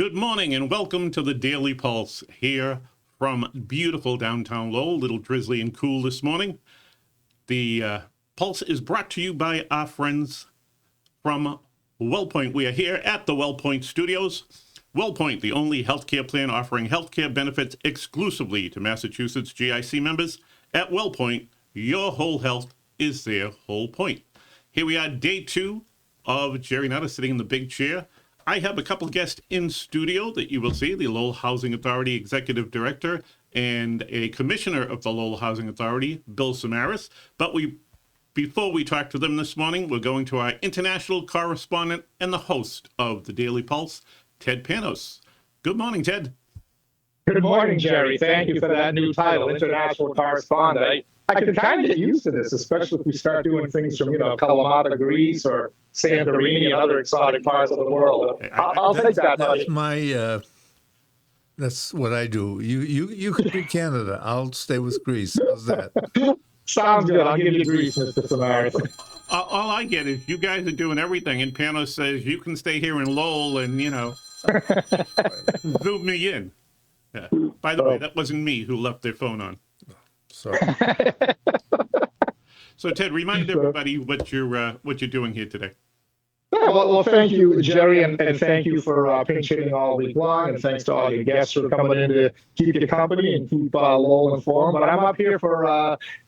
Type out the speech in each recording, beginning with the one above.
Good morning and welcome to the Daily Pulse here from beautiful downtown Lowell. A little drizzly and cool this morning. The Pulse is brought to you by our friends from WellPoint. We are here at the WellPoint Studios. WellPoint, the only healthcare plan offering healthcare benefits exclusively to Massachusetts GIC members. At WellPoint, your whole health is their whole point. Here we are, day 2 of Jerry Nutter sitting in the big chair. I have a couple of guests in studio that you will see, the Lowell Housing Authority Executive Director and a Commissioner of the Lowell Housing Authority, Bill Samaras. But before we talk to them this morning, we're going to our international correspondent and the host of the Daily Pulse, Ted Panos. Good morning, Ted. Good morning, Jerry. Thank you for that new title, international correspondent. I can kind of get used to this, especially if we start doing things from, Kalamata, Greece, or Santorini and other exotic parts of the world. I'll take that. That's what I do. You could be Canada. I'll stay with Greece. How's that? Sounds good. I'll give you Greece, Mr. Samaras. All I get is you guys are doing everything, and Panos says you can stay here in Lowell and, zoom me in. Yeah. By the way, that wasn't me who left their phone on. Sorry. So, Ted, remind everybody what you're doing here today. Yeah, well, thank you, Jerry, and thank you for pinch hitting all week long, and thanks to all your guests for coming in to keep you company and keep Lowell informed. But I'm up here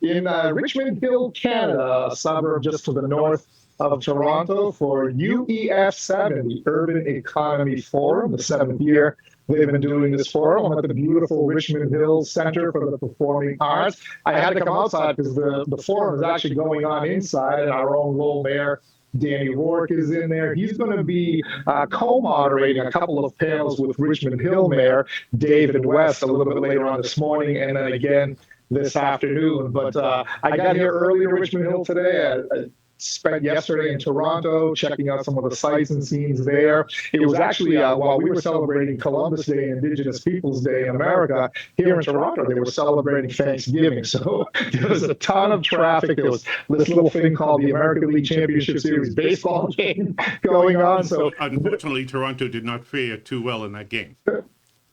in Richmond Hill, Canada, a suburb just to the north of Toronto, for UEF7, the Urban Economy Forum, the 7th year they've been doing this forum. I'm at the beautiful Richmond Hill Center for the Performing Arts. I had to come outside because the forum is actually going on inside, and our own Lowell Mayor, Danny Rourke, is in there. He's going to be co-moderating a couple of panels with Richmond Hill Mayor David West a little bit later on this morning, and then again this afternoon. But I got here early to Richmond Hill today. I spent yesterday in Toronto checking out some of the sights and scenes there. It was actually while we were celebrating Columbus Day, Indigenous Peoples Day in America, here in Toronto they were celebrating Thanksgiving. So there was a ton of traffic. There was this little thing called the American League Championship Series baseball game going on. So unfortunately, Toronto did not fare too well in that game.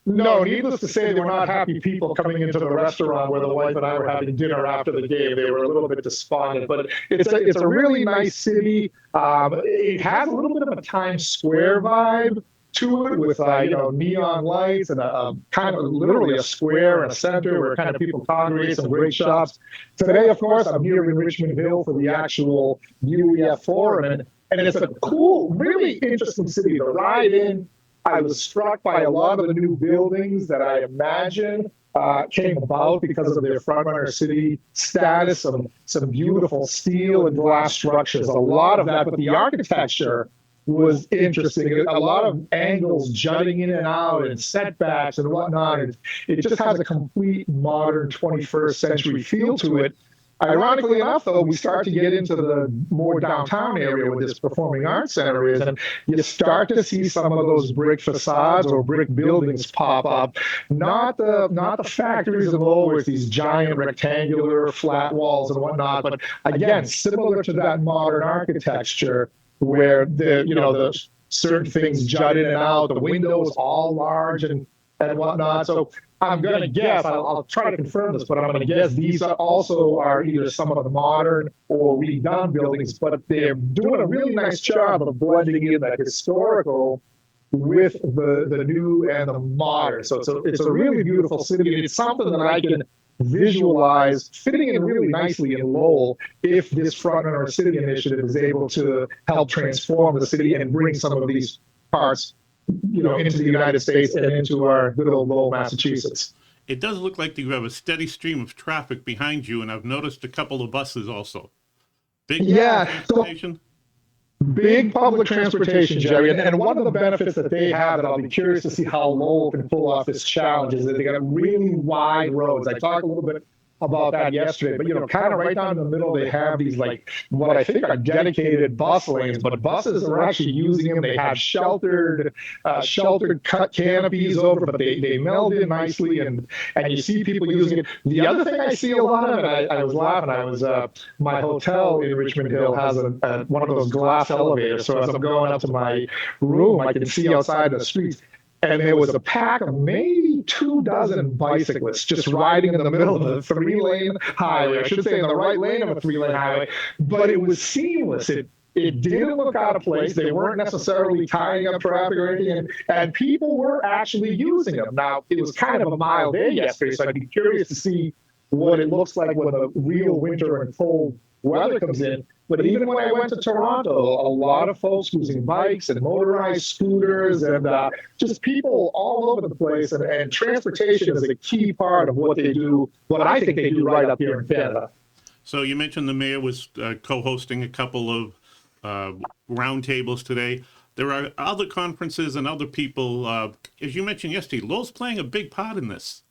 No, needless to say, there were not happy people coming into the restaurant where the wife and I were having dinner after the game. They were a little bit despondent, but it's a really nice city. It has a little bit of a Times Square vibe to it, with neon lights and a kind of literally a square and a center where kind of people congregate, some great shops. Today, of course, I'm here in Richmond Hill for the actual UEF forum, and it's a cool, really interesting city to ride in. I was struck by a lot of the new buildings that I imagine came about because of their Frontrunner City status, some beautiful steel and glass structures, a lot of that, but the architecture was interesting. A lot of angles jutting in and out and setbacks and whatnot. It just has a complete modern 21st century feel to it. Ironically enough, though, we start to get into the more downtown area where this Performing Arts Center is, and you start to see some of those brick facades or brick buildings pop up. Not the factories of old, where it's these giant rectangular flat walls and whatnot, but again, similar to that modern architecture where the certain things jut in and out, the windows all large and whatnot. So I'm going to guess, I'll try to confirm this, but I'm going to guess these also are either some of the modern or redone buildings, but they're doing a really nice job of blending in that historical with the new and the modern. So it's a really beautiful city, and it's something that I can visualize fitting in really nicely in Lowell if this Frontrunner City initiative is able to help transform the city and bring some of these parts into the United States and into our good old Lowell, Massachusetts. It does look like you have a steady stream of traffic behind you, and I've noticed a couple of buses also. Big transportation? Big public transportation, Jerry. And one of the benefits that they have, that I'll be curious to see how Lowell can pull off this challenge, is that they got really wide roads. I talked a little bit about that yesterday, but kind of right down in the middle, they have these what I think are dedicated bus lanes, but buses are actually using them. They have sheltered cut canopies over, but they meld in nicely, and you see people using it. The other thing I see a lot of, and I was laughing, my hotel in Richmond Hill has one of those glass elevators, so as I'm going up to my room, I can see outside the streets. and there was a pack of maybe 24 bicyclists just riding in the middle of a 3-lane highway. I should say in the right lane of a 3-lane highway, but it was seamless. It didn't look out of place. They weren't necessarily tying up traffic or anything, and people were actually using them. Now, it was kind of a mild day yesterday, so I'd be curious to see what it looks like when the real winter and cold weather comes in. But even when I went to Toronto, a lot of folks using bikes and motorized scooters and just people all over the place. And transportation is a key part of what they do, what I think they do right up here in Canada. So you mentioned the mayor was co-hosting a couple of roundtables today. There are other conferences and other people, as you mentioned yesterday, Lowell's playing a big part in this.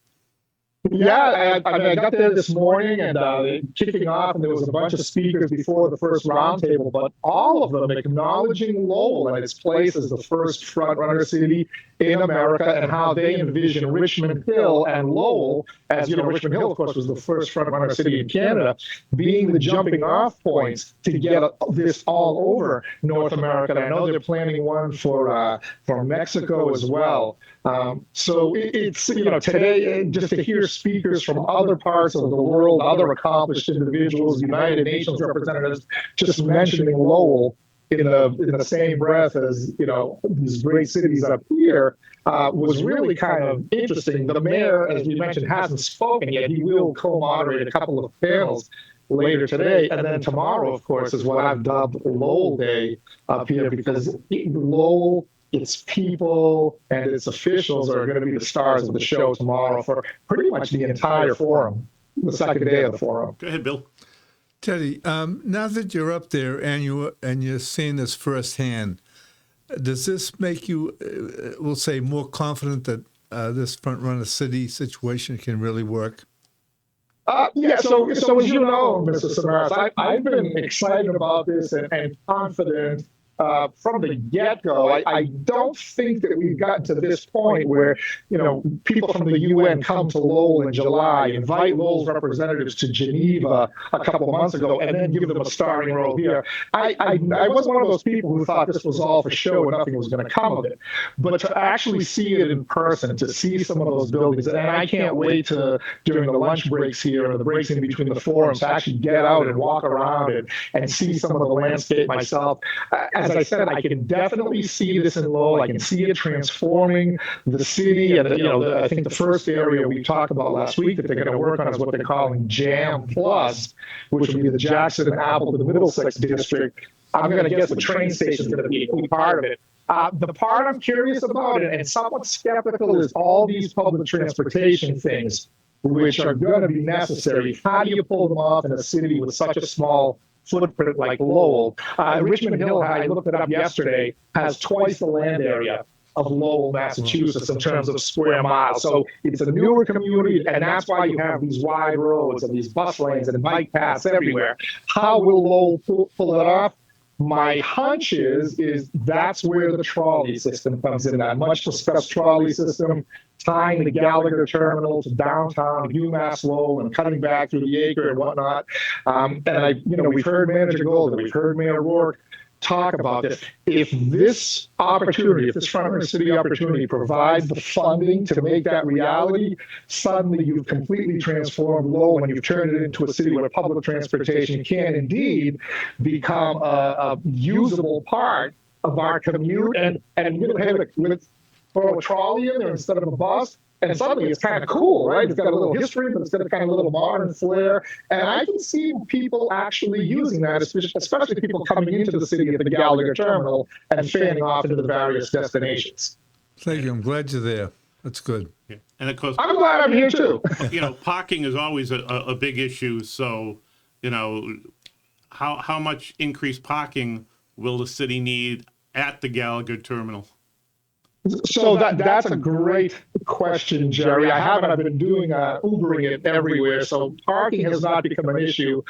Yeah, I got there this morning and kicking off, and there was a bunch of speakers before the first roundtable, but all of them acknowledging Lowell and its place as the first front-runner city in America and how they envision Richmond Hill and Lowell, as you know, Richmond Hill, of course, was the first front-runner city in Canada, being the jumping-off points to get this all over North America. And I know they're planning one for Mexico as well. So it's, you know, today, just to hear speakers from other parts of the world, other accomplished individuals, United Nations representatives, just mentioning Lowell in the same breath as, you know, these great cities up here, was really kind of interesting. The mayor, as we mentioned, hasn't spoken yet. He will co-moderate a couple of panels later today. And then tomorrow, of course, is what I've dubbed Lowell Day up here, because Lowell, its people, and its officials are going to be the stars of the show tomorrow for pretty much the entire forum, the second day of the forum. Go ahead, Bill. Teddy, now that you're up there and you're seeing this firsthand, does this make you, we'll say, more confident that this front-runner city situation can really work? Yeah, so as you know, Mr. Samaras, I've been excited about this and confident from the get-go. I don't think that we've gotten to this point where, you know, people from the UN come to Lowell in July, invite Lowell's representatives to Geneva a couple of months ago, and then give them a starring role here. I was one of those people who thought this was all for show and nothing was going to come of it. But to actually see it in person, to see some of those buildings, and I can't wait to, during the lunch breaks here, or the breaks in between the forums, to actually get out and walk around and see some of the landscape myself. As I said, I can definitely see this in Lowell. I can see it transforming the city. And, you know, I think the first area we talked about last week that they're going to work on is what they're calling Jam Plus, which will be the Jackson and Appleton Middlesex district. I'm going to guess the train station is going to be a key part of it. The part I'm curious about and somewhat skeptical is all these public transportation things, which are going to be necessary. How do you pull them off in a city with such a small footprint like Lowell? Richmond Hill, I looked it up yesterday, has twice the land area of Lowell, Massachusetts, in terms of square miles. So it's a newer community, and that's why you have these wide roads and these bus lanes and bike paths everywhere. How will Lowell pull it off? My hunch is that's where the trolley system comes in, that much discussed trolley system, tying the Gallagher terminal to downtown UMass Lowell and cutting back through the acre and whatnot. And we've heard Manager Golden, we've heard Mayor Rourke talk about this. If this opportunity, if this front-runner city opportunity provides the funding to make that reality, suddenly you've completely transformed Lowell and you've turned it into a city where public transportation can indeed become a usable part of our commute. And throw a trolley in there instead of a bus, and suddenly it's kind of cool, right? It's got a little history, but it's got a kind of little modern flair. And I can see people actually using that, especially people coming into the city at the Gallagher terminal and fanning off into the various destinations. Thank you. I'm glad you're there. That's good. Yeah. And of course, I'm glad I'm here too. You know, parking is always a big issue. So, you know, how much increased parking will the city need at the Gallagher terminal? So that's a great question, Jerry. I've been doing Ubering it everywhere, so parking has not become an issue.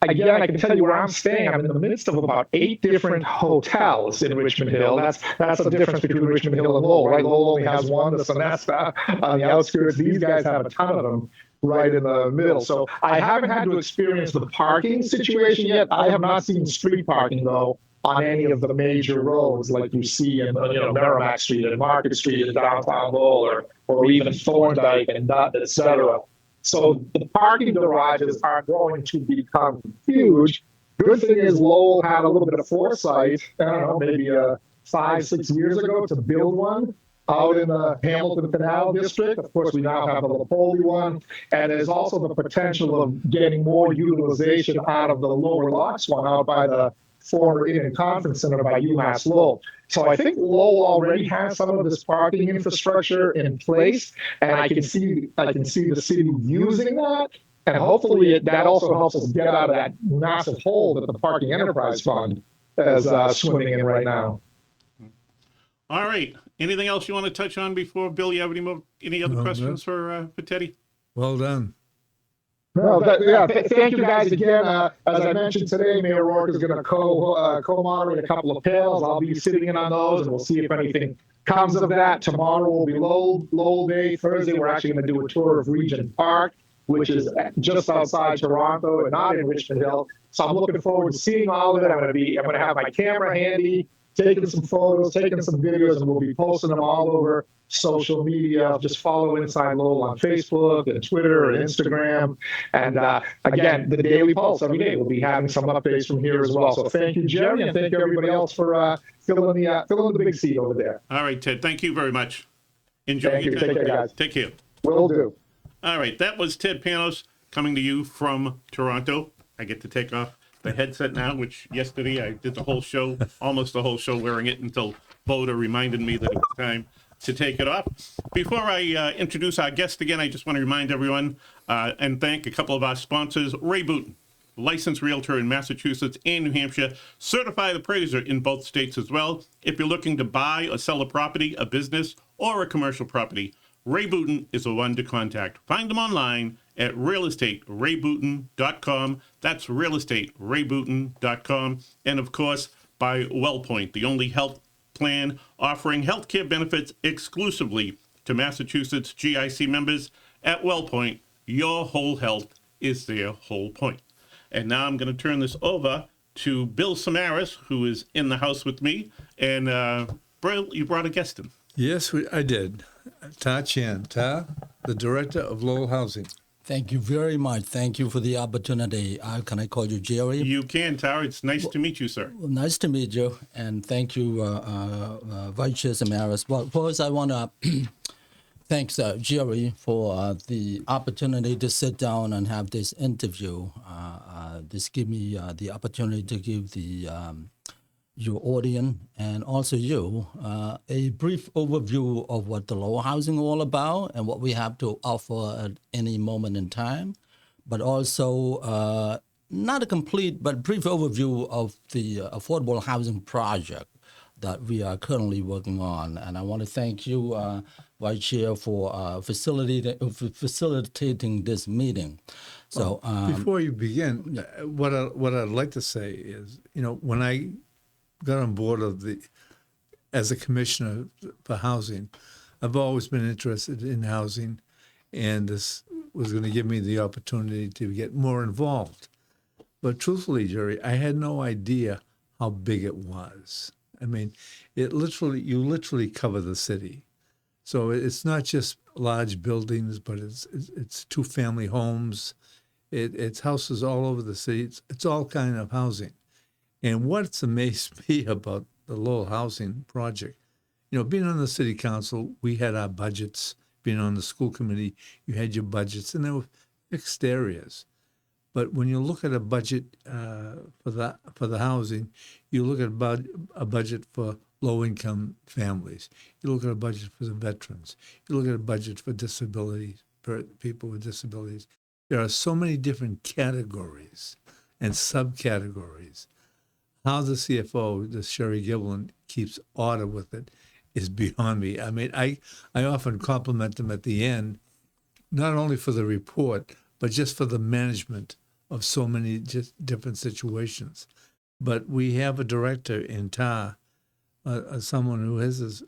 Again, I can tell you where I'm staying. I'm in the midst of about 8 different hotels in Richmond Hill. That's the difference between Richmond Hill and Lowell, right? Lowell only has one, the Sonesta, on the outskirts. These guys have a ton of them right in the middle. So I haven't had to experience the parking situation yet. I have not seen street parking, though, on any of the major roads like you see in, Merrimack Street and Market Street in downtown Lowell, or even Thorndike and Nutt, et cetera. So the parking garages are going to become huge. Good thing is Lowell had a little bit of foresight, I don't know, maybe 5-6 years ago to build one out in the Hamilton Canal District. Of course, we now have the Lapoli one, and there's also the potential of getting more utilization out of the Lower Locks one out by the former Indian Conference Center by UMass Lowell. So I think Lowell already has some of this parking infrastructure in place, and I can see the city using that. And hopefully that also helps us get out of that massive hole that the Parking Enterprise Fund is swimming in right now. All right. Anything else you want to touch on before Bill? You have any other questions for Teddy? Well done. No, thank you guys again. As I mentioned today, Mayor Rourke is going to co-moderate a couple of panels. I'll be sitting in on those, and we'll see if anything comes of that. Tomorrow will be Lowell Day. Thursday, we're actually going to do a tour of Regent Park, which is just outside Toronto and not in Richmond Hill. So I'm looking forward to seeing all of it. I'm going to have my camera handy, taking some photos, taking some videos, and we'll be posting them all over social media. Just follow Inside Lowell on Facebook and Twitter and Instagram. And again, the Daily Pulse every day. We'll be having some updates from here as well. So thank you, Jerry, and thank you everybody else for filling the big seat over there. All right, Ted. Thank you very much. Enjoy Thank your you. time. Take care, guys. Take care. Will do. All right, that was Ted Panos coming to you from Toronto. I get to take off the headset now, which yesterday I did the whole show, almost the whole show wearing it until Boda reminded me that it was time to take it off. Before I introduce our guest again, I just want to remind everyone and thank a couple of our sponsors. Ray Booten, licensed realtor in Massachusetts and New Hampshire, certified appraiser in both states as well. If you're looking to buy or sell a property, a business, or a commercial property, Ray Booten is the one to contact. Find them online at realestaterayBooten.com. That's realestaterayBooten.com. And of course, by WellPoint, the only health plan offering healthcare benefits exclusively to Massachusetts GIC members. At WellPoint, your whole health is their whole point. And now I'm going to turn this over to Bill Samaras, who is in the house with me. And Bill, you brought a guest in. Yes, I did. Chhan, the director of Lowell Housing. Thank you very much. Thank you for the opportunity. Can I call you Jerry? You can, Tara. It's nice to meet you, sir. Well, nice to meet you, and thank you, Vice Chair Samaras. Well, first, I want to thank Jerry for the opportunity to sit down and have this interview. This give me the opportunity to give the your audience and also you a brief overview of what the Lowell Housing is all about and what we have to offer at any moment in time, but also not a complete but brief overview of the affordable housing project that we are currently working on. And I want to thank you, Vice Chair, for facilitating this meeting. So before you begin, what I'd like to say is, when I got on board as a commissioner for housing, I've always been interested in housing, and this was going to give me the opportunity to get more involved. But truthfully, Jerry, I had no idea how big it was. I mean, you literally cover the city. So it's not just large buildings, but it's two-family homes. It's houses all over the city. It's all kind of housing. And what's amazed me about the Lowell Housing Project, being on the city council, we had our budgets. Being on the school committee, you had your budgets, and there were fixed areas. But when you look at a budget for the housing, you look at a budget for low-income families. You look at a budget for the veterans. You look at a budget for disabilities, for people with disabilities. There are so many different categories and subcategories. How the CFO, the Sherry Giblin, keeps order with it is beyond me. I mean, I often compliment them at the end, not only for the report, but just for the management of so many just different situations. But we have a director in TAR, someone who has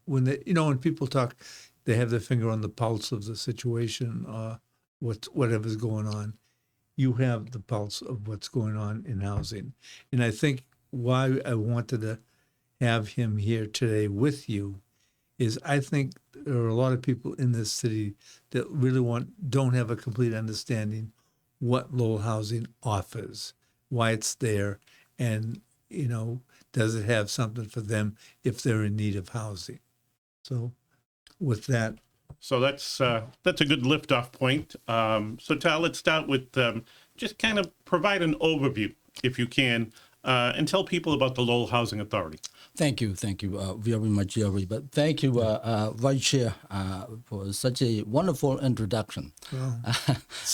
when people talk, they have their finger on the pulse of the situation or whatever's going on. You have the pulse of what's going on in housing. And I think why I wanted to have him here today with you is I think there are a lot of people in this city that really don't have a complete understanding what Lowell Housing offers, why it's there, and, does it have something for them if they're in need of housing. So with that. So that's a good liftoff point. So Tal, let's start with just kind of provide an overview, if you can, and tell people about the Lowell Housing Authority. Thank you very much, Jerry. But thank you, Vice Chair, for such a wonderful introduction. Well,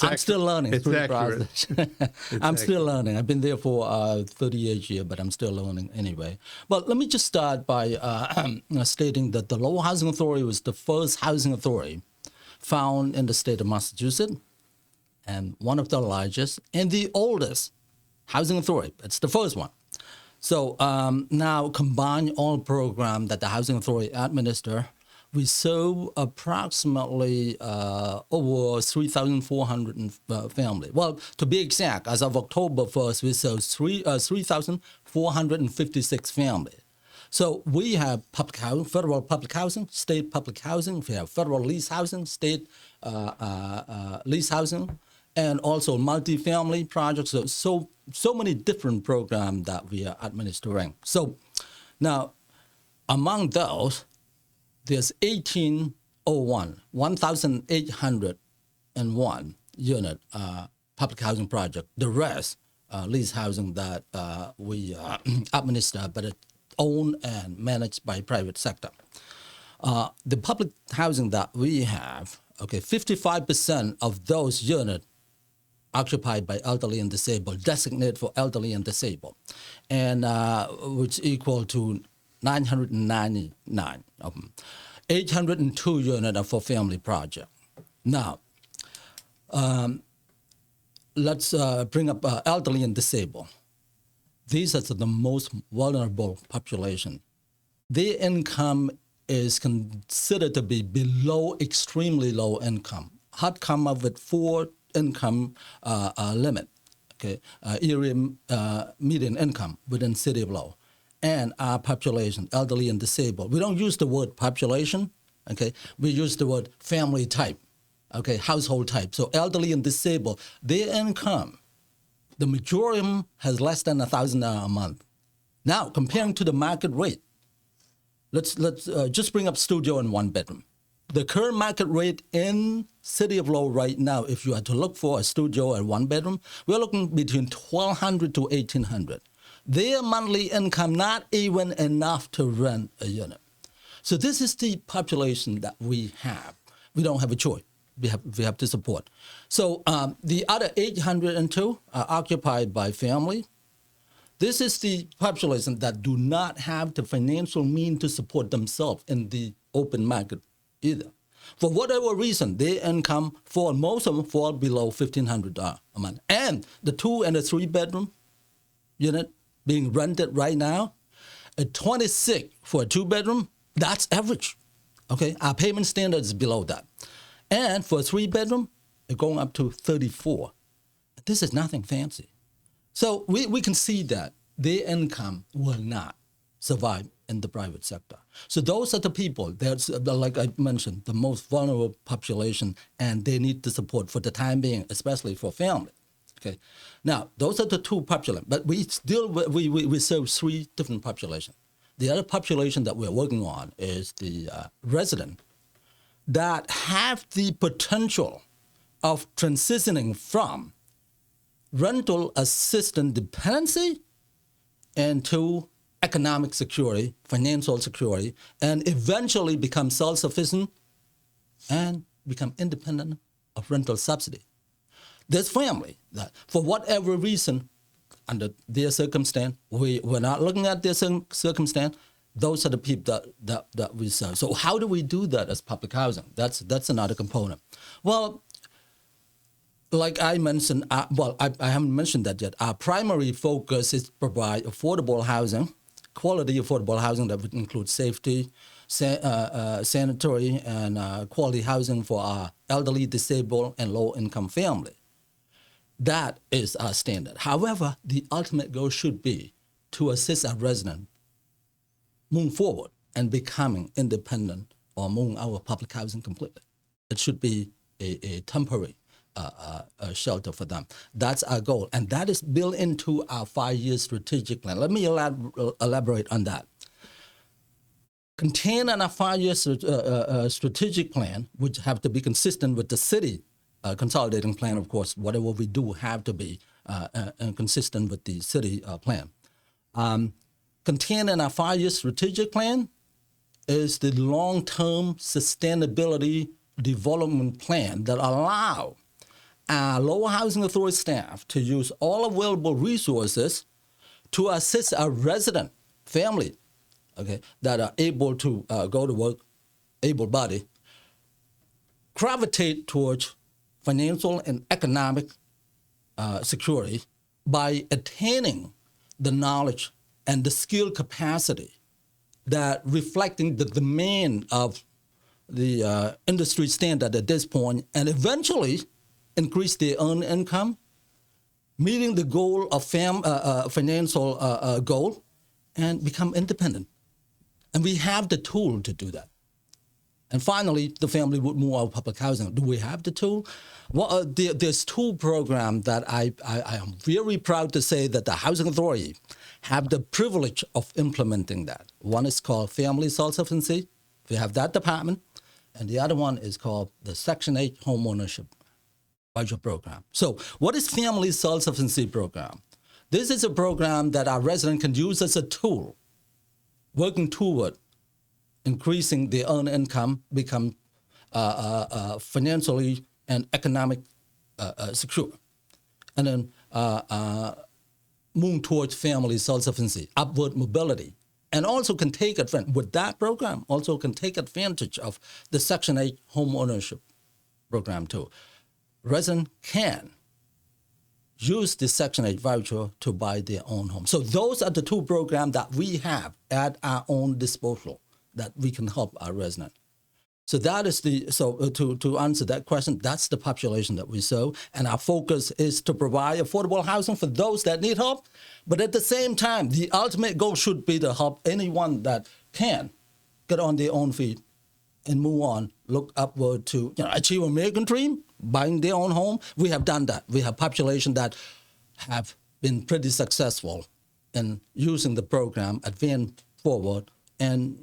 I'm still learning. It's through the accurate. process. I'm still learning. I've been there for 38 years, but I'm still learning anyway. But let me just start by stating that the Lowell Housing Authority was the first housing authority found in the state of Massachusetts, and one of the largest and the oldest housing authority. It's the first one. So now combine all programs that the Housing Authority administer, we serve approximately over 3,400 families. Well, to be exact, as of October 1st, we serve 3,456 families. So we have public housing, federal public housing, state public housing. We have federal lease housing, state lease housing, and also multifamily projects. So many different programs that we are administering. So now, among those, there's 1,801 unit public housing project. The rest, lease housing that we administer, but it's owned and managed by private sector. The public housing that we have, 55% of those units occupied by elderly and disabled, designated for elderly and disabled, and which equal to 999 of them. 802 units are for family project. Now, let's bring up elderly and disabled. These are the most vulnerable population. Their income is considered to be below extremely low income. HUD come up with 4 income limit, area median income within City of Lowell, and our population, elderly and disabled. We don't use the word population, we use the word family type, household type. So elderly and disabled, their income, the majority of them has less than $1,000 a month. Now, comparing to the market rate, let's just bring up studio and 1 bedroom. The current market rate in City of Lowell right now, if you are to look for a studio and 1 bedroom, we're looking between $1,200 to $1,800. Their monthly income not even enough to rent a unit. So this is the population that we have. We don't have a choice. We have to support. So the other 802 are occupied by family. This is the population that do not have the financial means to support themselves in the open market either. For whatever reason, their income most of them fall below $1,500 a month. And the 2 and the 3 bedroom unit being rented right now, at $26 for a 2 bedroom, that's average. Our payment standard is below that. And for a 3 bedroom, it's going up to $34. This is nothing fancy. So we can see that their income will not survive in the private sector. So those are the people, that's like I mentioned, the most vulnerable population, and they need the support for the time being, especially for family. Now, those are the 2 populations, but we serve 3 different populations. The other population that we're working on is the resident that have the potential of transitioning from rental assistance dependency into economic security, financial security, and eventually become self-sufficient and become independent of rental subsidy. This family that, for whatever reason, under their circumstance, we're not looking at their circumstance, those are the people that we serve. So how do we do that as public housing? That's another component. Well, like I mentioned, I haven't mentioned that yet. Our primary focus is to provide affordable housing, quality affordable housing that would include safety, sanitary, and quality housing for our elderly, disabled, and low-income family. That is our standard. However, the ultimate goal should be to assist our resident move forward and becoming independent or moving out of public housing completely. It should be a temporary shelter for them. That's our goal. And that is built into our 5-year strategic plan. Let me elaborate on that. Contained in our 5-year strategic plan, which have to be consistent with the city consolidating plan, of course, whatever we do have to be consistent with the city plan. Contained in our 5-year strategic plan is the long-term sustainability development plan that allow our Lowell Housing Authority staff to use all available resources to assist our resident family, okay, that are able to go to work, able-bodied, gravitate towards financial and economic security by attaining the knowledge and the skill capacity that reflecting the demand of the industry standard at this point, and eventually increase their own income, meeting the goal of financial goal, and become independent. And we have the tool to do that. And finally, the family would move out of public housing. Do we have the tool? Well, there's two programs that I am very proud to say that the Housing Authority have the privilege of implementing that. One is called Family Self-Sufficiency. We have that department. And the other one is called the Section 8 Home Ownership Budget Program. So what is Family Self-Sufficiency Program? This is a program that our residents can use as a tool, working toward increasing their own income, become financially and economic secure, and then move towards family self-sufficiency, upward mobility, and also can take advantage, with that program, also can take advantage of the Section 8 home ownership program too. Residents can use the Section 8 voucher to buy their own home. So those are the two programs that we have at our own disposal that we can help our residents. So that is to answer that question, that's the population that we serve, and our focus is to provide affordable housing for those that need help. But at the same time, the ultimate goal should be to help anyone that can get on their own feet and move on, look upward to achieve American dream, buying their own home. We have done that. We have population that have been pretty successful in using the program, advance forward, and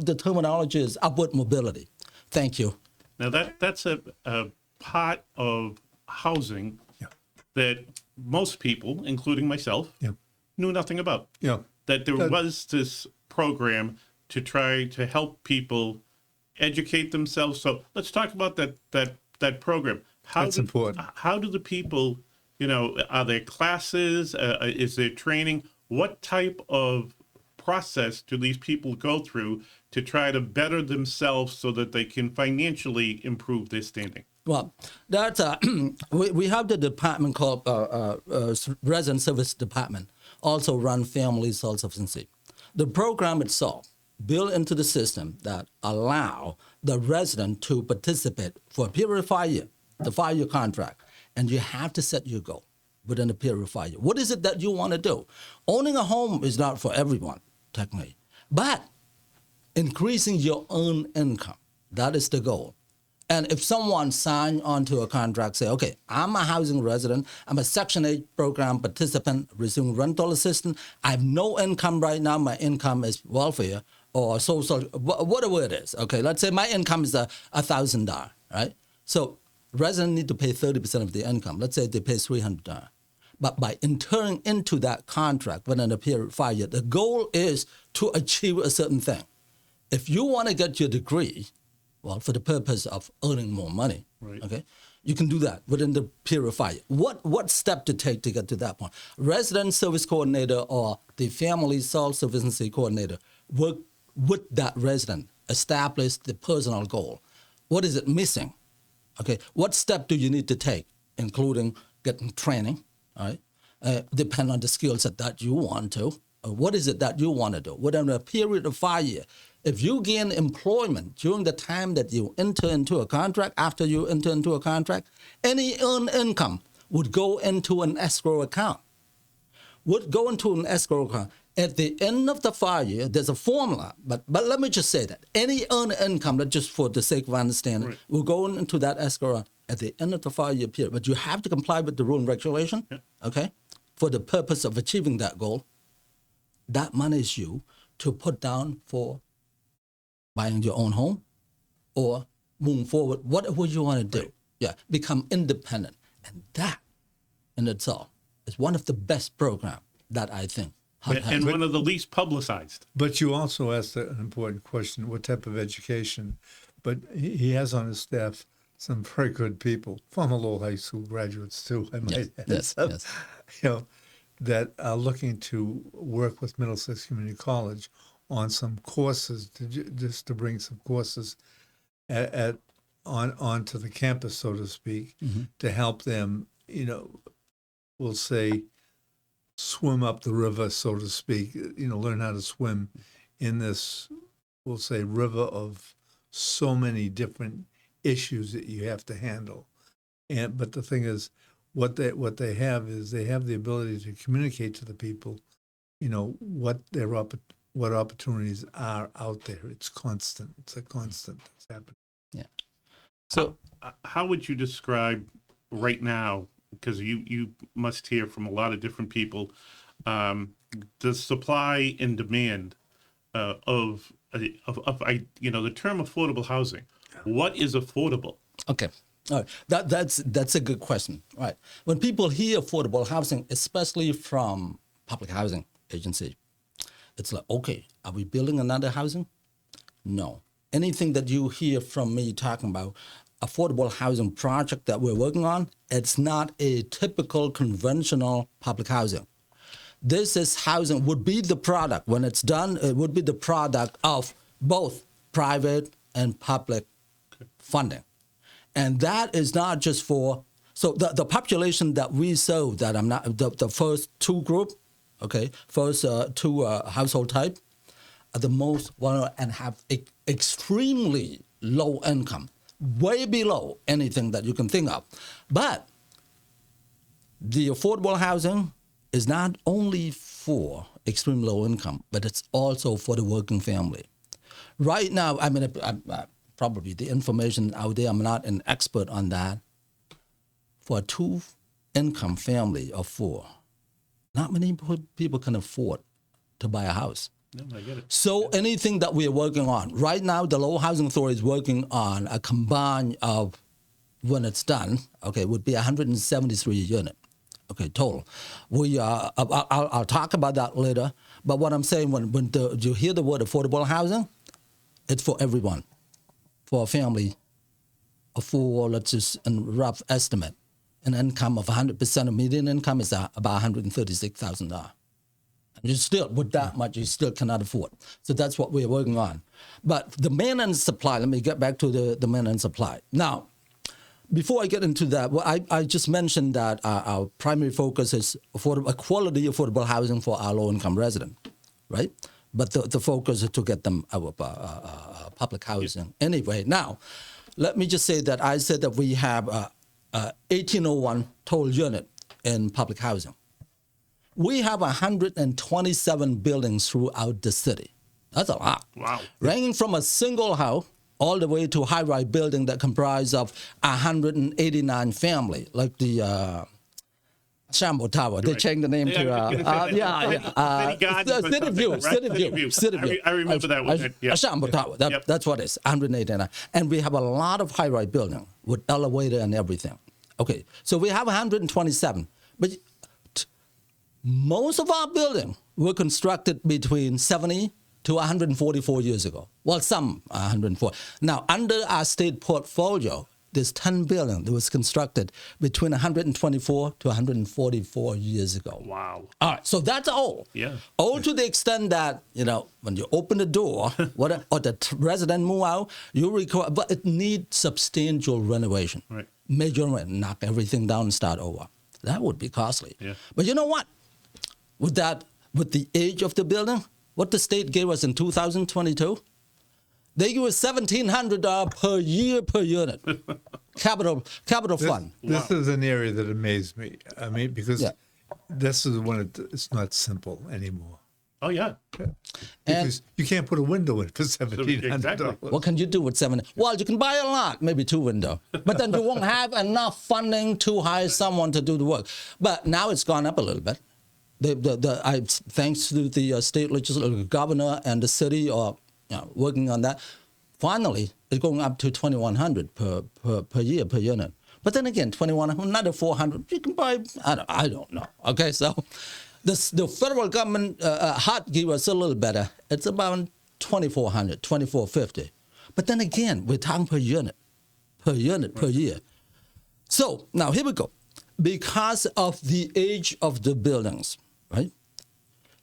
the terminology is upward mobility. Thank you. Now that's a part of housing that most people, including myself, knew nothing about. That there was this program to try to help people educate themselves. So let's talk about that program. That's important. How do the people, are there classes? Is there training? What type of process do these people go through to try to better themselves so that they can financially improve their standing? Well, that's we have the department called Resident Service Department, also run Family Self-Sufficiency. The program itself built into the system that allow the resident to participate for a period of 5 years, the 5-year contract, and you have to set your goal within a period of 5 years. What is it that you want to do? Owning a home is not for everyone, technically, but increasing your own income, that is the goal. And if someone signs onto a contract, say, okay, I'm a housing resident, I'm a Section 8 program participant, receiving rental assistance, I have no income right now, my income is welfare or social, whatever it is. Okay, let's say my income is $1,000, right? So residents need to pay 30% of their income. Let's say they pay $300. But by entering into that contract within a period of 5 years, the goal is to achieve a certain thing. If you want to get your degree, well, for the purpose of earning more money, okay, you can do that within the period of 5 years. What step to take to get to that point? Resident service coordinator or the family self-sufficiency coordinator work with that resident, establish the personal goal. What is it missing? Okay, what step do you need to take, including getting training, all right? Depend on the skill set that you want to. What is it that you want to do? Within a period of 5 years, if you gain employment during the time that you enter into a contract, after you enter into a contract, any earned income would go into an escrow account. would go into an escrow account. At the end of the 5 years, there's a formula, but let me just say that any earned income, that just for the sake of understanding, will go into that escrow at the end of the 5-year period. But you have to comply with the rule and regulation, okay, for the purpose of achieving that goal. That money is you to put down for buying your own home or moving forward, whatever you want to do. Yeah, become independent. And that in itself is one of the best programs that I think. And one of the least publicized. But you also asked an important question, what type of education? But he has on his staff some very good people, former Lowell High School graduates too, I might add. Yes. You know, that are looking to work with Middlesex Community College on some courses, just to bring some courses onto the campus, so to speak, to help them, you know, we'll say, swim up the river, so to speak, you know, learn how to swim in this, we'll say, river of so many different issues that you have to handle. But the thing is, what they have is they have the ability to communicate to the people, you know, what opportunities are out there. It's constant. It's a constant that's happening. Yeah. So how would you describe right now, because you must hear from a lot of different people, the supply and demand of you know, the term affordable housing. What is affordable? Okay. All right. That's a good question. Right. When people hear affordable housing, especially from public housing agency, it's like, okay, are we building another housing? No. Anything that you hear from me talking about affordable housing project that we're working on, it's not a typical conventional public housing. This is housing, would be the product, when it's done, it would be the product of both private and public funding. And that is not just for, so the population that we serve, that I'm not, the first two group, okay, first two household type, are the most vulnerable and have extremely low income, way below anything that you can think of. But the affordable housing is not only for extreme low income, but it's also for the working family. Right now, I mean, probably the information out there, I'm not an expert on that. For a 2-income family of 4, not many people can afford to buy a house. No, I get it. So anything that we are working on, right now the Lowell Housing Authority is working on a combine of, when it's done, okay, would be 173 unit, okay, total. We I'll talk about that later, but what I'm saying, when you hear the word affordable housing, it's for everyone. For a family of 4, let's just, a rough estimate, an income of 100% of median income is about $136,000. You still, with that much, you still cannot afford. So that's what we're working on. But the demand and supply, let me get back to the demand and supply. Now, before I get into that, well, I just mentioned that our primary focus is quality affordable housing for our low-income residents, right? But the focus is to get them our public housing. Anyway, now, let me just say that I said that we have 1801 total unit in public housing. We have 127 buildings throughout the city. That's a lot. Wow. Ranging from a single house all the way to a high-rise building that comprise of 189 family, like the Shambo Tower. They changed the name to City View. I remember that one. Shambo Tower. That's what it is. 189. And we have a lot of high-rise building with elevator and everything. Okay, so we have 127, but most of our buildings were constructed between 70 to 144 years ago. Well, some 104. Now, under our state portfolio, there's 10 buildings that was constructed between 124 to 144 years ago. Wow. All right, so that's old. Yeah. Old to the extent that, you know, when you open the door or the resident move out, you require, but it needs substantial renovation. Right. Major renovation, knock everything down and start over. That would be costly. Yeah. But you know what? With the age of the building, what the state gave us in 2022, they give us $1,700 per year per unit. capital fund. This is an area that amazed me. I mean, because this is when it's not simple anymore. Oh, yeah. And Because you can't put a window in for $1,700. Exactly. what can you do with 7? Well, you can buy a lot, maybe 2 windows, but then you won't have enough funding to hire someone to do the work. But now it's gone up a little bit. Thanks to the state legislature, governor, and the city are working on that. Finally, it's going up to $2,100 per year per unit. But then again, $2,100, another $400, you can buy. I don't know. Okay, so the federal government hot give us a little better. It's about $2,400, $2,450. But then again, we're talking per unit per year. So now here we go. Because of the age of the buildings, right?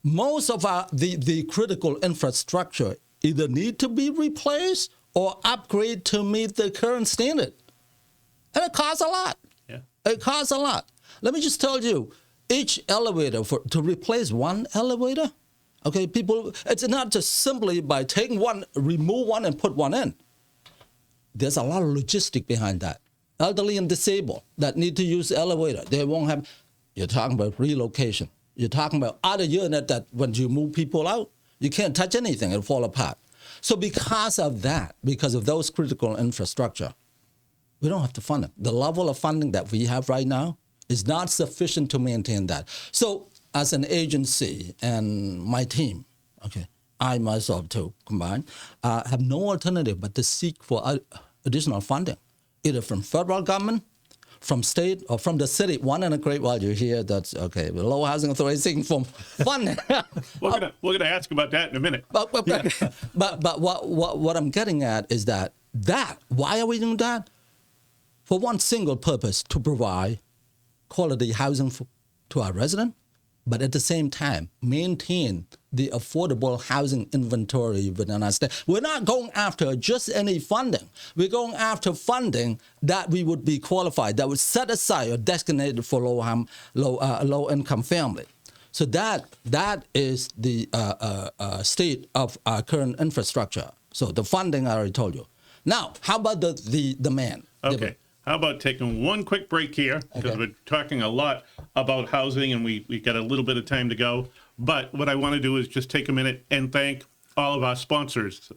Most of the critical infrastructure either need to be replaced or upgrade to meet the current standard. And it costs a lot. Yeah. It costs a lot. Let me just tell you, each elevator, to replace one elevator, okay, people, it's not just simply by taking one, remove one and put one in. There's a lot of logistic behind that. Elderly and disabled that need to use the elevator, they won't have, you're talking about relocation. You're talking about other unit that when you move people out, you can't touch anything, it'll fall apart. So because of that, because of those critical infrastructure, we don't have to fund it. The level of funding that we have right now is not sufficient to maintain that. So as an agency and my team, okay, I myself too combined, have no alternative but to seek for additional funding, either from federal government, from state, or from the city. One in a great while you hear that's, okay, the Lowell Housing Authority is seeking for funding. We're gonna ask about that in a minute. But what I'm getting at is that why are we doing that? For one single purpose, to provide quality housing to our residents, but at the same time, maintain the affordable housing inventory within our state. We're not going after just any funding. We're going after funding that we would be qualified, that would set aside or designated for low-income family. So that is the state of our current infrastructure. So the funding, I already told you. Now, how about the demand? Okay. How about taking one quick break here, because we're talking a lot about housing and we got a little bit of time to go. But what I want to do is just take a minute and thank all of our sponsors.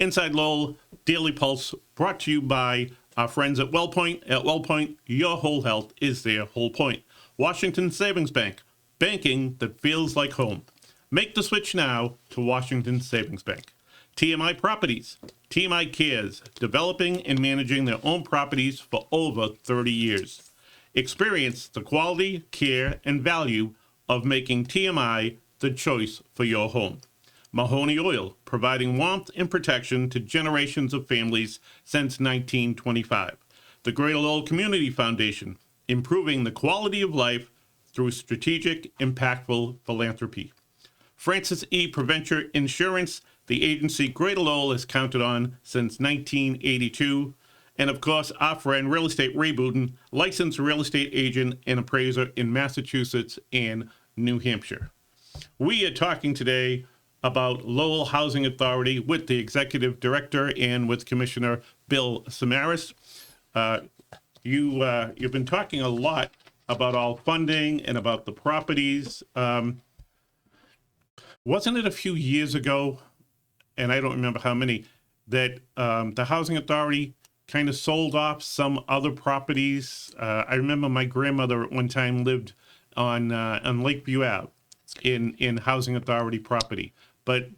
Inside Lowell, Daily Pulse, brought to you by our friends at WellPoint. At WellPoint, your whole health is their whole point. Washington Savings Bank, banking that feels like home. Make the switch now to Washington Savings Bank. TMI Properties. TMI cares, developing and managing their own properties for over 30 years. Experience the quality, care, and value of making TMI the choice for your home. Mahoney Oil, providing warmth and protection to generations of families since 1925. The Greater Lowell Community Foundation, improving the quality of life through strategic, impactful philanthropy. Francis E. Preventure Insurance, the agency Greater Lowell has counted on since 1982. And of course, our friend Real Estate Rebootin, licensed real estate agent and appraiser in Massachusetts and New Hampshire. We are talking today about Lowell Housing Authority with the executive director and with Commissioner Bill Samaras. You've been talking a lot about all funding and about the properties. Wasn't it a few years ago, and I don't remember how many, that the Housing Authority kind of sold off some other properties? I remember my grandmother at one time lived on Lakeview Ave in Housing Authority property. But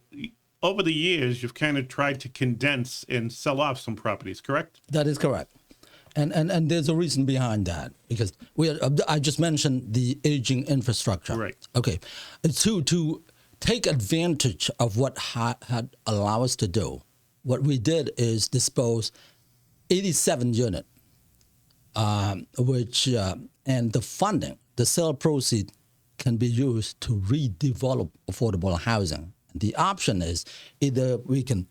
over the years, you've kind of tried to condense and sell off some properties, correct? That is correct. And there's a reason behind that, because I just mentioned the aging infrastructure. Right. Okay. To take advantage of what had allowed us to do, what we did is dispose 87 units, and the funding, the sale proceed can be used to redevelop affordable housing. The option is either we can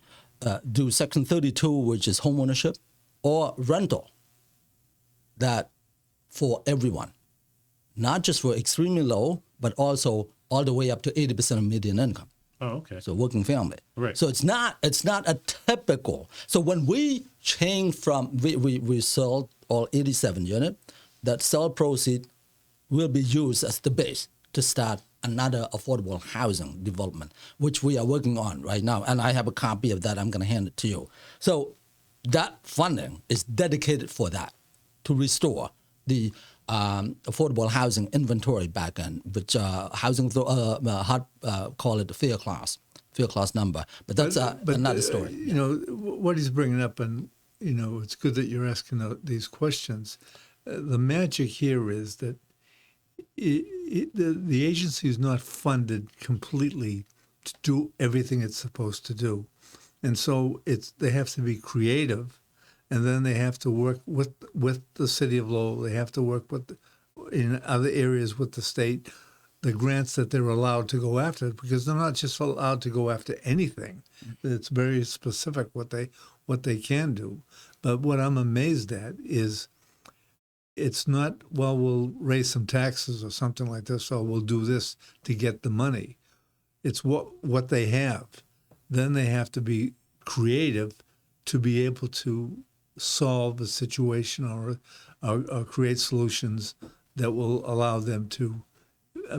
do Section 32, which is homeownership, or rental, that for everyone, not just for extremely low, but also all the way up to 80% of median income. Oh, okay. So working family. Right. So it's not a typical. So when we change from we sold all 87 units, that sale proceed will be used as the base to start another affordable housing development, which we are working on right now. And I have a copy of that. I'm going to hand it to you. So that funding is dedicated for that, to restore the affordable housing inventory back in, which housing call it the fair class number. But that's another story. You know, what he's bringing up, and, you know, it's good that you're asking these questions. The magic here is that the agency is not funded completely to do everything it's supposed to do. And so they have to be creative, and then they have to work with the city of Lowell. They have to work in other areas with the state, the grants that they're allowed to go after, because they're not just allowed to go after anything. It's very specific what they can do. But what I'm amazed at is it's not, well, we'll raise some taxes or something like this, or we'll do this to get the money. It's what they have. Then they have to be creative to be able to solve a situation or create solutions that will allow them to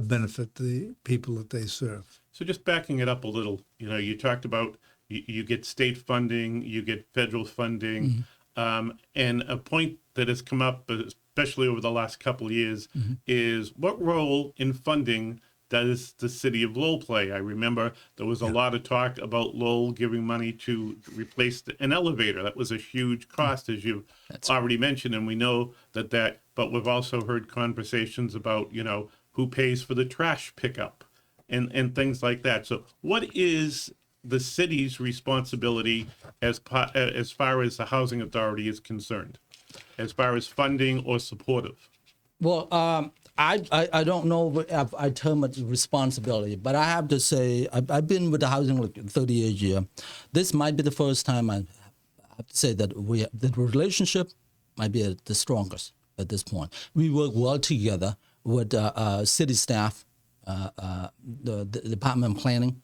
benefit the people that they serve. So just backing it up a little, you know, you talked about you get state funding, you get federal funding, and a point that has come up, especially over the last couple of years, is what role in funding does the city of Lowell play? I remember there was a lot of talk about Lowell giving money to replace an elevator. That was a huge cost, as you've already mentioned, and we know that, but we've also heard conversations about, you know, who pays for the trash pickup and things like that. So what is the city's responsibility as far as the housing authority is concerned, as far as funding or supportive? Well, I don't know if I term it responsibility, but I have to say I've been with the housing like 38 years. This might be the first time I have to say that the relationship might be the strongest at this point. We work well together with city staff, the Department of Planning,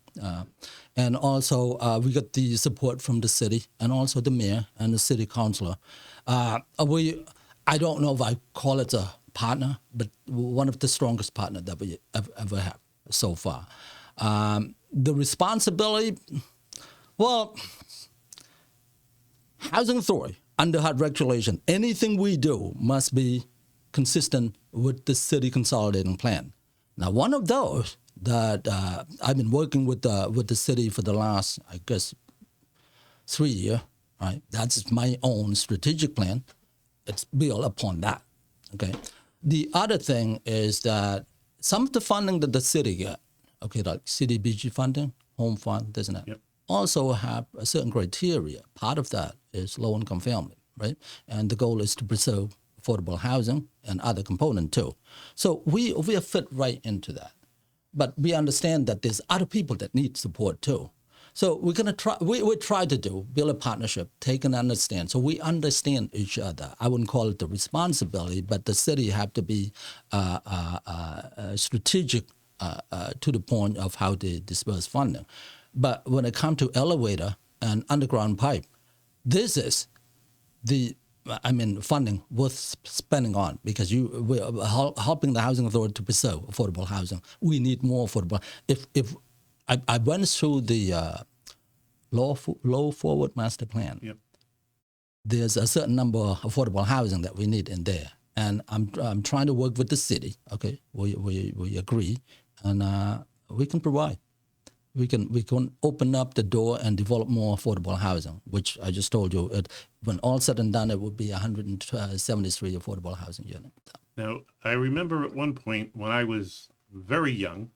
and also we got the support from the city and also the mayor and the city councilor. I don't know if I call it a partner, but one of the strongest partners that we ever have so far. The responsibility, well, housing authority, under HUD regulation, anything we do must be consistent with the city consolidating plan. Now, one of those that I've been working with the city for the last, I guess, 3 years, right? That's my own strategic plan. It's built upon that, okay? The other thing is that some of the funding that the city get, okay, like CDBG funding, home fund, this and that, also have a certain criteria. Part of that is low-income family, right? And the goal is to preserve affordable housing and other component too. So we are fit right into that. But we understand that there's other people that need support too. So we're gonna try. We try to build a partnership, take and understand. So we understand each other. I wouldn't call it the responsibility, but the city have to be strategic to the point of how they disperse funding. But when it comes to elevator and underground pipe, this is the funding worth spending on, because we're helping the housing authority to preserve affordable housing. We need more affordable. If I went through the low forward master plan. Yep. There's a certain number of affordable housing that we need in there, and I'm trying to work with the city. Okay, we agree, and we can provide. We can open up the door and develop more affordable housing, which I just told you. When all said and done, it would be 173 affordable housing units. Now, I remember at one point when I was very young,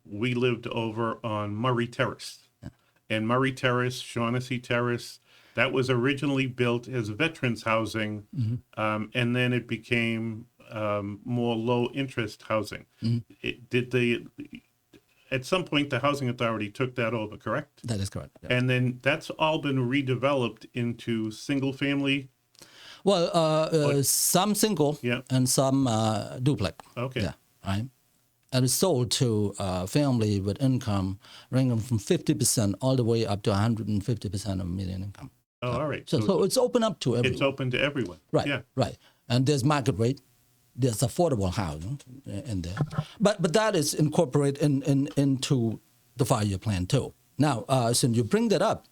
we lived over on Murray Terrace. Yeah. And Murray Terrace, Shaughnessy Terrace, that was originally built as veterans housing, and then it became more low-interest housing. At some point, the Housing Authority took that over, correct? That is correct. Yes. And then that's all been redeveloped into single-family? Well, some single and some duplex. Okay. Yeah, right. And it's sold to family with income ranging from 50% all the way up to 150% of median income. Oh, all right. So it's open up to everyone. It's open to everyone. Right, yeah. Right. And there's market rate. there's affordable housing in there. But that is incorporated into the 5-year plan too. Now, since you bring that up,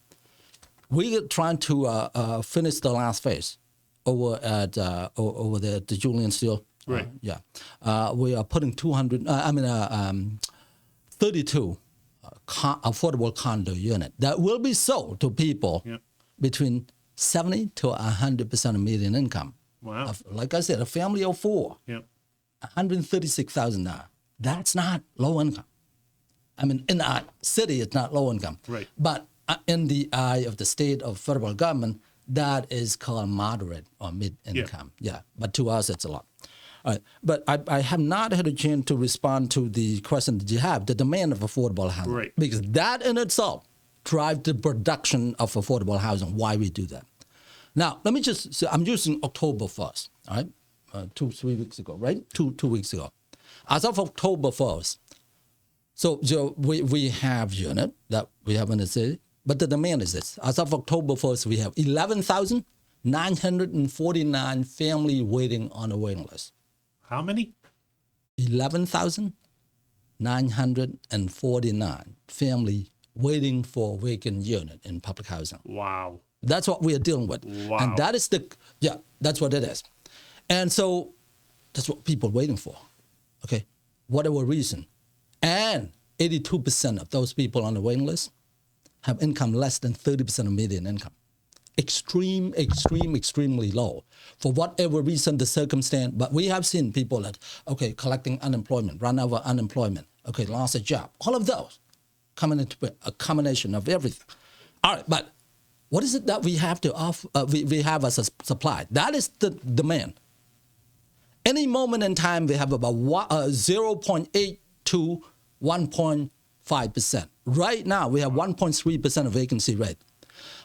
we are trying to finish the last phase over at over there at the Julian Steel. Right. We are putting 32 affordable condo unit that will be sold to people between 70 to 100% of median income. Wow. Like I said, a family of 4, Yep. $136,000. That's not low income. I mean, in our city, it's not low income. Right. But in the eye of the state of federal government, that is called moderate or mid income. Yeah. But to us, it's a lot. All right. But I have not had a chance to respond to the question that you have, the demand of affordable housing. Right. Because that in itself drives the production of affordable housing, why we do that. Now, let me just say, I'm using October 1st, all right? 2-3 weeks ago, right? Two weeks ago. As of October 1st, so we have unit that we have in the city, but the demand is this. As of October 1st, we have 11,949 family waiting on a waiting list. How many? 11,949 family waiting for a vacant unit in public housing. Wow. That's what we are dealing with. Wow. And that is that's what it is. And so that's what people are waiting for, okay? Whatever reason. And 82% of those people on the waiting list have income less than 30% of median income. Extremely low. For whatever reason, the circumstance, but we have seen people that, okay, collecting unemployment, run over unemployment, okay, lost a job, all of those coming into a combination of everything. All right, but what is it that we have to offer, we have as a supply? That is the demand. Any moment in time, we have about 0.8 to 1.5%. Right now, we have 1.3% of vacancy rate.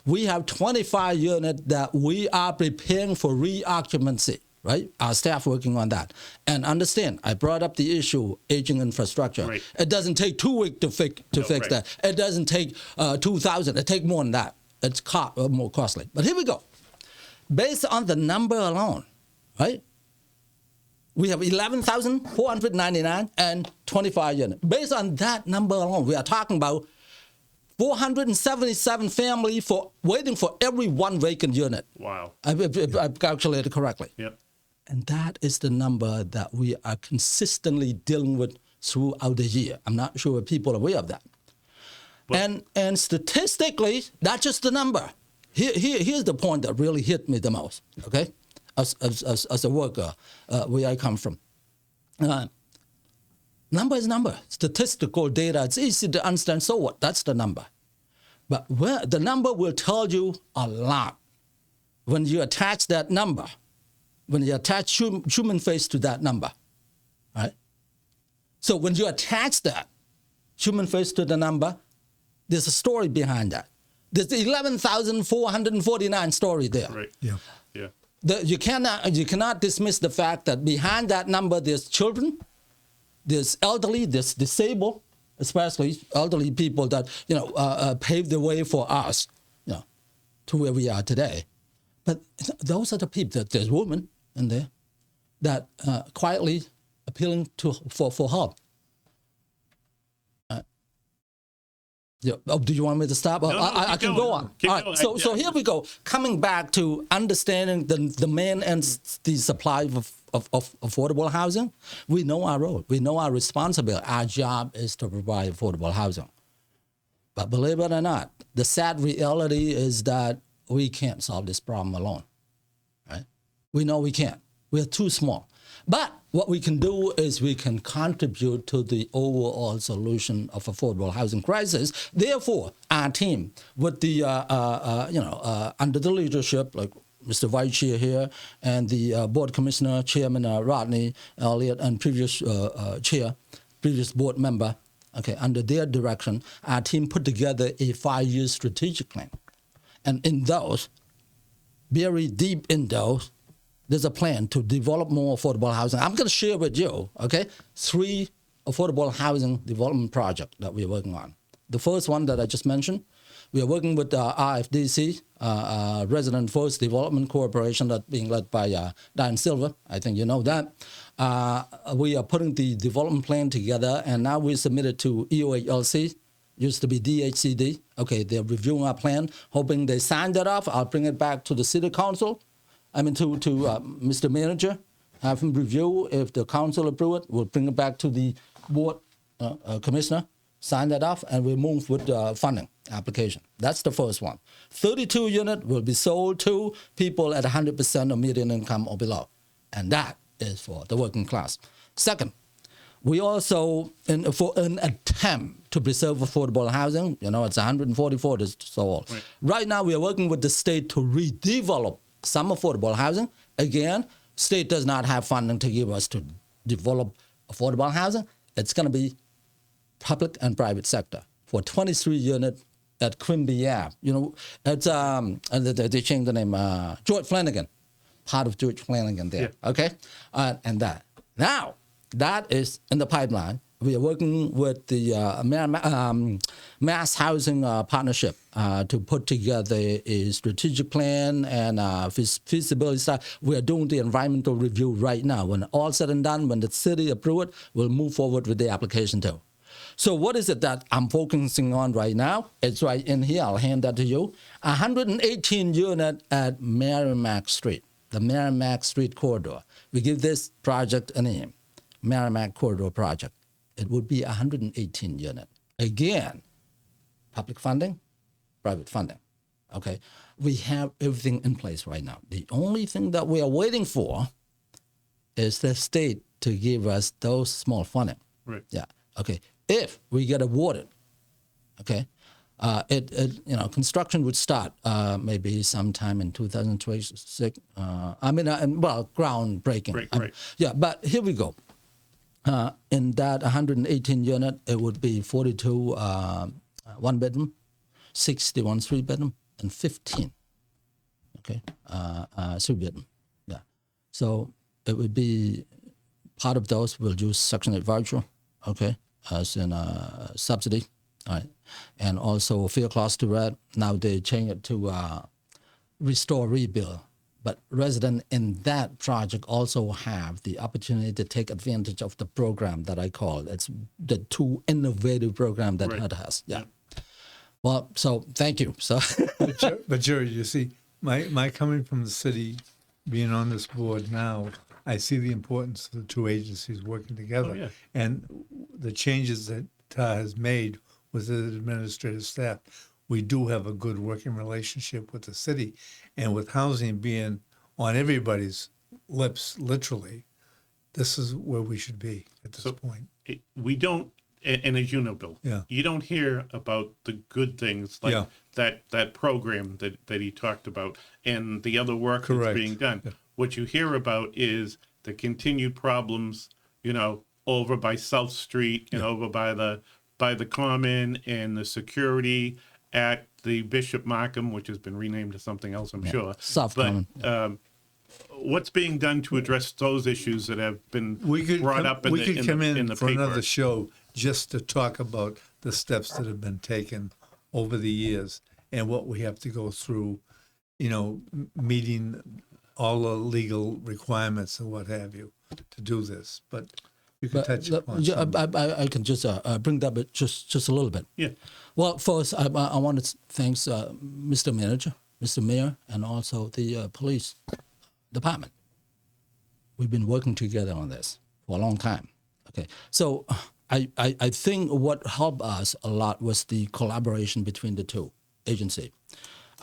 We have 25 units that we are preparing for reoccupancy, right? Our staff working on that. And understand, I brought up the issue, aging infrastructure. Right. It doesn't take 2 weeks to fix right. that. It doesn't take 2,000. It takes more than that. It's more costly. But here we go. Based on the number alone, right? We have 11,499 and 25 units. Based on that number alone, we are talking about 477 families waiting for every one vacant unit. Wow. I've calculated correctly. Yep. And that is the number that we are consistently dealing with throughout the year. I'm not sure if people are aware of that. And statistically, that's just the number. Here's the point that really hit me the most, okay? As a worker, where I come from. Number is number. Statistical data, it's easy to understand, so what? That's the number. But the number will tell you a lot. When you attach that number, when you attach human face to that number, right? So when you attach that human face to the number, there's a story behind that. There's the 11,449 story there. Right. Yeah. Yeah. You cannot dismiss the fact that behind that number there's children, there's elderly, there's disabled, especially elderly people that paved the way for us, to where we are today. But those are the people. There's women in there that quietly appealing for help. Yeah. Oh, do you want me to stop? No, I can go on. All right. So here we go. Coming back to understanding the demand and the supply of affordable housing, we know our role. We know our responsibility. Our job is to provide affordable housing. But believe it or not, the sad reality is that we can't solve this problem alone. Right? We know we can't. We're too small. But what we can do is we can contribute to the overall solution of affordable housing crisis. Therefore, our team, with the under the leadership like Mr. Vice Chair here and the Board Commissioner, Chairman Rodney Elliott, and previous previous board member, okay, under their direction, our team put together a 5-year strategic plan, and in those, very deep in those, there's a plan to develop more affordable housing. I'm going to share with you, okay, 3 affordable housing development projects that we're working on. The first one that I just mentioned, We are working with RFDC, Resident Force Development Corporation, that's being led by Dan Silver. I think you know that. We are putting the development plan together, and now we submitted to EOHLC, used to be DHCD. Okay, they're reviewing our plan, hoping they sign that off. I'll bring it back to the city council, to Mr. Manager, have him review. If the council approve it, we'll bring it back to the board commissioner, sign that off, and we'll move with the funding application. That's the first one. 32 units will be sold to people at 100% of median income or below, and that is for the working class. Second, we also, for an attempt to preserve affordable housing, it's 144 to sold. Right now, we are working with the state to redevelop some affordable housing. Again, state does not have funding to give us to develop affordable housing. It's going to be public and private sector for 23 units at Quimby Ave. It's they changed the name, George Flanagan, part of George Flanagan there. Yeah. Okay, and that now that is in the pipeline. We are working with the Mass Housing Partnership to put together a strategic plan and feasibility study. We are doing the environmental review right now. When all said and done, when the city approve it, we'll move forward with the application too. So what is it that I'm focusing on right now? It's right in here. I'll hand that to you. 118 unit at Merrimack Street, the Merrimack Street corridor. We give this project a name, Merrimack Corridor Project. It would be 118 unit. Again, public funding, private funding. Okay, we have everything in place right now. The only thing that we are waiting for is the state to give us those small funding. Right. Yeah. Okay. If we get awarded, okay, construction would start maybe sometime in 2026. Groundbreaking. Right. Yeah, but here we go. In that 118 unit, it would be 42 one bedroom, 61 three bedroom, and 15. Okay, three bedroom. Yeah, so it would be part of those will use Section 8 voucher. Okay, as in subsidy. All right, and also fair clause to rent. Now they change it to restore rebuild. But residents in that project also have the opportunity to take advantage of the program that I call. It's the two innovative program that HUD has. Yeah. Well, so thank you. So, but Jerry, you see, my coming from the city, being on this board now, I see the importance of the two agencies working together. Oh, yeah. And the changes that TAR has made with the administrative staff. We do have a good working relationship with the city, and with housing being on everybody's lips, literally, this is where we should be at this point. We don't, and as you know, Bill, you don't hear about the good things like that program that he talked about and the other work that's being done. Yeah. What you hear about is the continued problems, over by South Street and over by the Common, and the security at the Bishop Markham, which has been renamed to something else, I'm sure. South Common. What's being done to address those issues that have been brought up in the paper? We could come in for another show just to talk about the steps that have been taken over the years and what we have to go through, meeting all the legal requirements and what have you to do this. But you can touch upon I can just bring that up just a little bit. Yeah. Well, first, I want to thank Mr. Manager, Mr. Mayor, and also the police department. We've been working together on this for a long time. Okay, so I think what helped us a lot was the collaboration between the two agencies.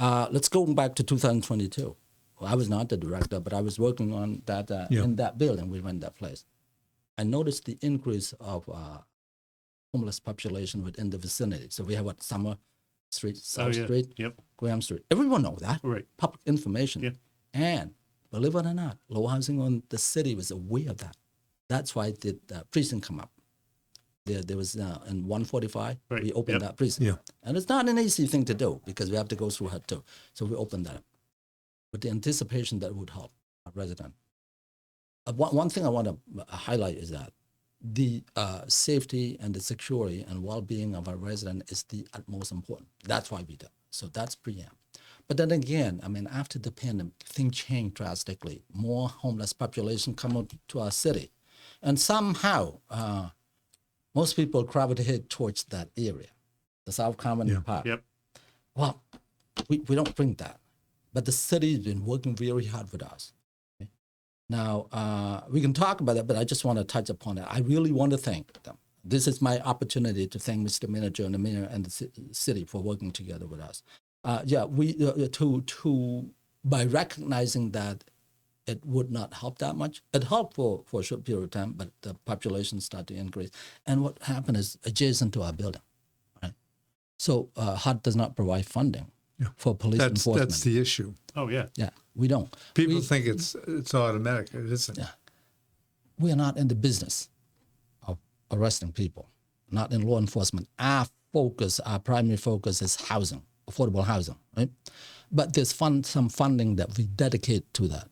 Let's go back to 2022. Well, I was not the director, but I was working on that in that building. We went that place. I noticed the increase of homeless population within the vicinity. So we have Summer Street, South Street, Graham Street. Everyone knows that. Right. Public information. Yeah. And believe it or not, low housing on the city was aware of that. That's why the precinct come up. There was in 145, we opened that precinct. Yeah. And it's not an easy thing to do because we have to go through HUD too. So we opened that up with the anticipation that would help our resident. One thing I want to highlight is that the safety and the security and well-being of our resident is the utmost important. That's why we do. So that's preempt. But then again, I mean, after the pandemic, things changed drastically. More homeless population come out to our city. And somehow, most people gravitate towards that area, the South Common Park. Yep. Well, we don't bring that. But the city has been working very hard with us. Okay? Now, we can talk about that, but I just want to touch upon it. I really want to thank them. This is my opportunity to thank Mr. Manager and the mayor and the city for working together with us. We by recognizing that it would not help that much. It helped for a short period of time, but the population started to increase. And what happened is adjacent to our building, right? So HUD does not provide funding for police enforcement. That's the issue. Oh, yeah. Yeah, we don't. People think it's automatic. It isn't. Yeah. We are not in the business of arresting people, not in law enforcement. Our primary focus is housing, affordable housing, right? But there's some funding that we dedicate to that.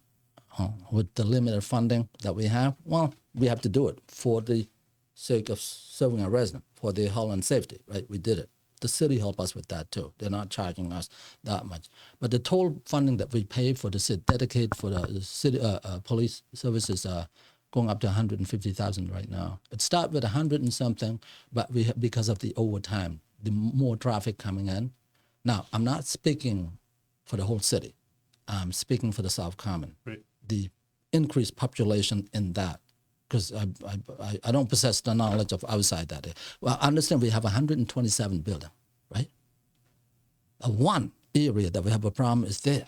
With the limited funding that we have, well, we have to do it for the sake of serving our residents, for their health and safety, right? We did it. The city helped us with that too. They're not charging us that much. But the total funding that we pay for the city, dedicate for the city police services are going up to $150,000 right now. It started with 100 and something, but because of the overtime, the more traffic coming in. Now, I'm not speaking for the whole city. I'm speaking for the South Common. Right. The increased population in that, because I don't possess the knowledge of outside that. Well, I understand we have 127 buildings, right? One area that we have a problem is there.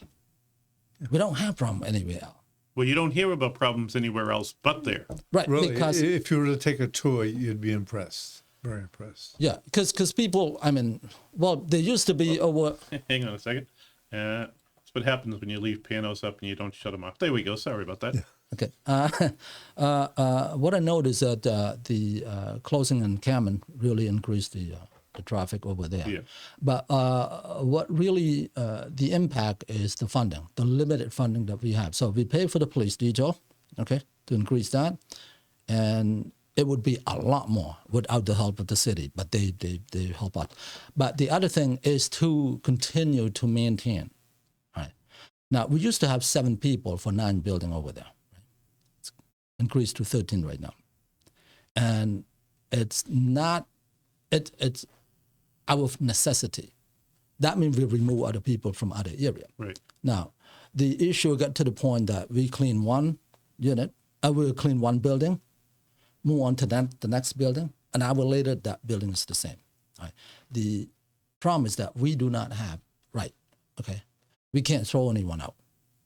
We don't have problem anywhere else. Well, you don't hear about problems anywhere else but there. Right, Really, because if you were to take a tour, you'd be impressed. Very impressed. yeah, because people, I mean, well, there used to be over. Hang on a second. That's what happens when you leave pianos up and you don't shut them off. There we go. Sorry about that. Okay. What I noticed is that the closing in 𝐃𝐚𝐢𝐥𝐲 really increased the traffic over there. Yeah. But what really the impact is the funding, the limited funding that we have. So we pay for the police detail, okay, to increase that, and it would be a lot more without the help of the city, but they help us. But the other thing is to continue to maintain. Right. Now, we used to have 7 people for 9 buildings over there. Right? It's increased to 13 right now. And it's not, it's out of necessity. That means we remove other people from other area. Right. Now, the issue got to the point that we clean one unit, we'll clean one building, move on to the next building, an hour later, that building is the same. Right? The problem is that we do not have right, okay? We can't throw anyone out,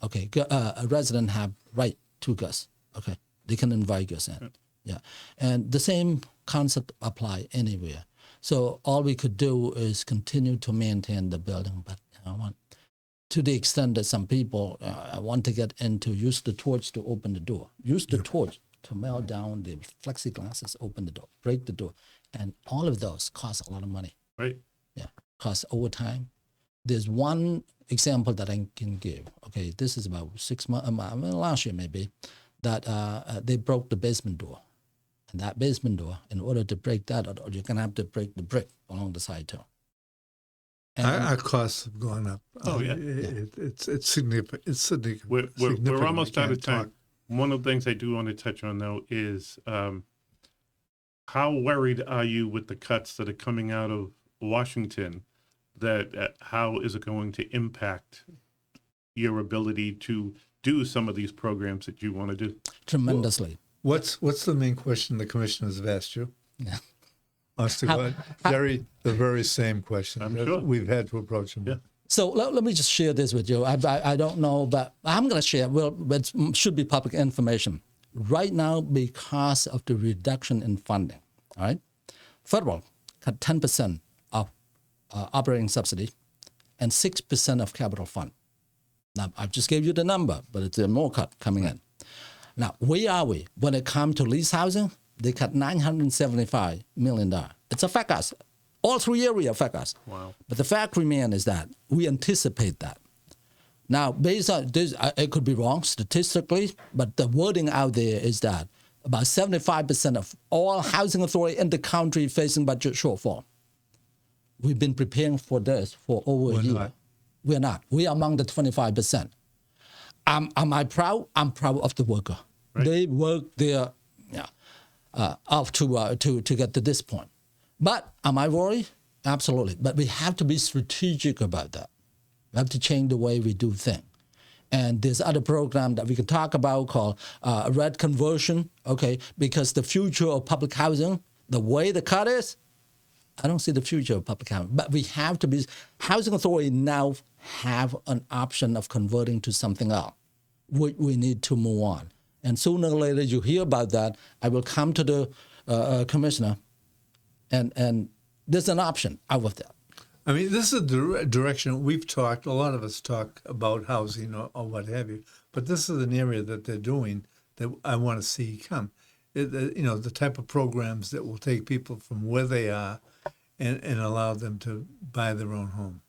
okay? A resident have right to us, okay? They can invite us in, yeah. And the same concept apply anywhere. So all we could do is continue to maintain the building, but to the extent that some people want to get into, use the torch to open the door, use the torch to melt down the plexiglasses, open the door, break the door. And all of those cost a lot of money. Right. Yeah, cost overtime. There's one example that I can give. Okay, this is about 6 months, last year maybe, that they broke the basement door. And that basement door, in order to break that, you're going to have to break the brick along the side too. And Our costs have gone up. Oh, yeah. It's significant. It's significant. We're almost We out of can't time. talk. One of the things I do want to touch on, though, is how worried are you with the cuts that are coming out of Washington? That how is it going to impact your ability to do some of these programs that you want to do? tremendously. What's the main question the commissioners have asked you? Yeah. Honestly, the very same question. I'm that sure. We've had to approach them. Yeah. So let me just share this with you. I don't know, but I'm going to share. Well, it should be public information. Right now, because of the reduction in funding, all right, federal cut 10% of operating subsidy and 6% of capital fund. Now, I just gave you the number, but it's a more cut coming in. Now, where are we? When it comes to lease housing, they cut $975 million. It's affect us. All 3 areas affect us. Wow. But the fact remains is that we anticipate that. Now, based on this, it could be wrong statistically, but the wording out there is that about 75% of all housing authority in the country facing budget shortfall. We've been preparing for this for over a year. not. We're not. We are among the 25%. Am I proud? I'm proud of the worker. Right. They work their off to get to this point. But am I worried? Absolutely. But we have to be strategic about that. We have to change the way we do things. And there's other program that we can talk about called red conversion, okay? Because the future of public housing, the way the cut is, I don't see the future of public housing. But we have to be, housing authority now have an option of converting to something else. We need to move on. And sooner or later you hear about that, I will come to the commissioner and there's an option out of that. I mean, this is the direction we've talked. A lot of us talk about housing or what have you, but this is an area that they're doing that I want to see come. The type of programs that will take people from where they are and allow them to buy their own home.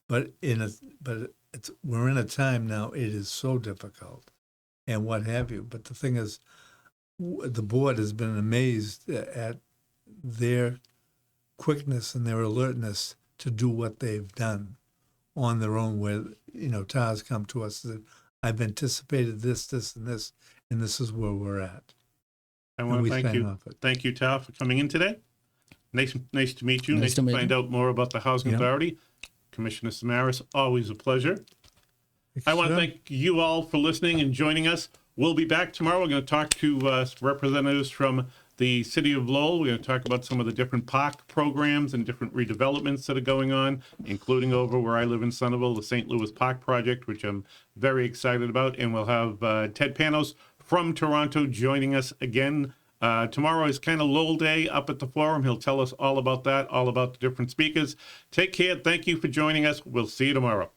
But we're in a time now. It is so difficult, and what have you. But the thing is, the board has been amazed at their quickness and their alertness to do what they've done on their own, where, TAR's come to us that I've anticipated this, and this, and this is where we're at. I want to thank you. Off it. Thank you, Tar, for coming in today. Nice to meet you. Nice to meet find you. out more about the Housing Authority. Commissioner Samaras, always a pleasure. I want to thank you all for listening and joining us. We'll be back tomorrow. We're going to talk to representatives from the city of Lowell. We're going to talk about some of the different park programs and different redevelopments that are going on, including over where I live in Sunnyvale, the St. Louis Park Project, which I'm very excited about. And we'll have Ted Panos from Toronto joining us again. Tomorrow is kind of Lowell Day up at the forum. He'll tell us all about that, all about the different speakers. Take care. Thank you for joining us. We'll see you tomorrow.